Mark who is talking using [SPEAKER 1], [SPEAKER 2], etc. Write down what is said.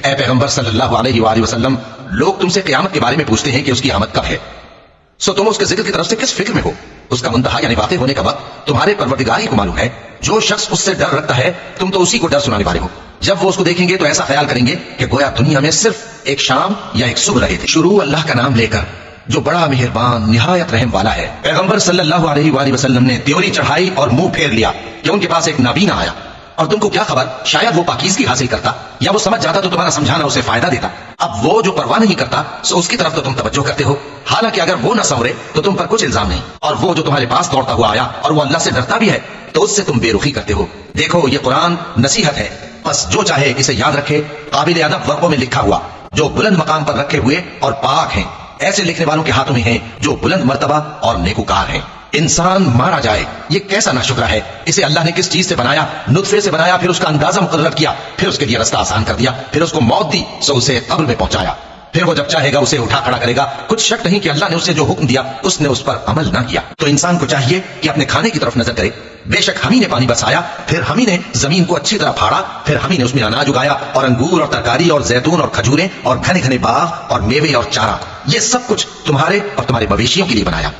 [SPEAKER 1] اے پیغمبر صلی اللہ علیہ وآلہ وسلم، لوگ تم سے قیامت کے بارے میں پوچھتے ہیں کہ اس کی آمد کب ہے، سو تم اس کے ذکر کی طرف سے کس فکر میں ہو؟ اس کا منتہا یعنی واقع ہونے کا وقت تمہارے پروردگار ہی کو معلوم ہے۔ جو شخص اس سے ڈر رکھتا ہے تم تو اسی کو ڈر سنانے والے ہو۔ جب وہ اس کو دیکھیں گے تو ایسا خیال کریں گے کہ گویا دنیا میں صرف ایک شام یا ایک صبح رہے تھے۔ شروع اللہ کا نام لے کر جو بڑا مہربان نہایت رحم والا ہے۔ پیغمبر صلی اللہ علیہ وآلہ وسلم نے تیوری چڑھائی اور منہ پھیر لیا کہ ان کے پاس ایک نابینا آیا، اور تم کو کیا خبر، شاید وہ پاکیزگی حاصل کرتا یا وہ سمجھ جاتا تو تمہارا سمجھانا اسے فائدہ دیتا۔ اب وہ جو پرواہ نہیں کرتا سو اس کی طرف تو تم توجہ کرتے ہو، حالانکہ اگر وہ نہ سنورے تو تم پر کچھ الزام نہیں۔ اور وہ جو تمہارے پاس دوڑتا ہوا آیا اور وہ اللہ سے ڈرتا بھی ہے تو اس سے تم بے رخی کرتے ہو۔ دیکھو یہ قرآن نصیحت ہے، بس جو چاہے اسے یاد رکھے۔ قابل ادب ورقوں میں لکھا ہوا جو بلند مقام پر رکھے ہوئے اور پاک ہیں، ایسے لکھنے والوں کے ہاتھوں میں ہیں جو بلند مرتبہ اور نیکوکار ہیں۔ انسان مارا جائے یہ کیسا ناشکرا ہے، اسے اللہ نے کس چیز سے بنایا؟ نطفے سے بنایا، پھر اس کا اندازہ مقرر کیا، پھر اس کے لیے رستہ آسان کر دیا، پھر اس کو موت دی سو اسے قبر میں پہنچایا، پھر وہ جب چاہے گا اسے اٹھا کھڑا کرے گا۔ کچھ شک نہیں کہ اللہ نے اسے جو حکم دیا اس نے اس پر عمل نہ کیا۔ تو انسان کو چاہیے کہ اپنے کھانے کی طرف نظر کرے۔ بے شک ہم ہی نے پانی برسایا، پھر ہم ہی نے زمین کو اچھی طرح پھاڑا، پھر ہم ہی نے اس میں اناج اگایا اور انگور اور ترکاری اور زیتون اور کھجوریں اور گھنے گھنے باغ اور میوے اور چارہ، یہ سب کچھ تمہارے اور تمہارے مویشیوں کے لیے بنایا۔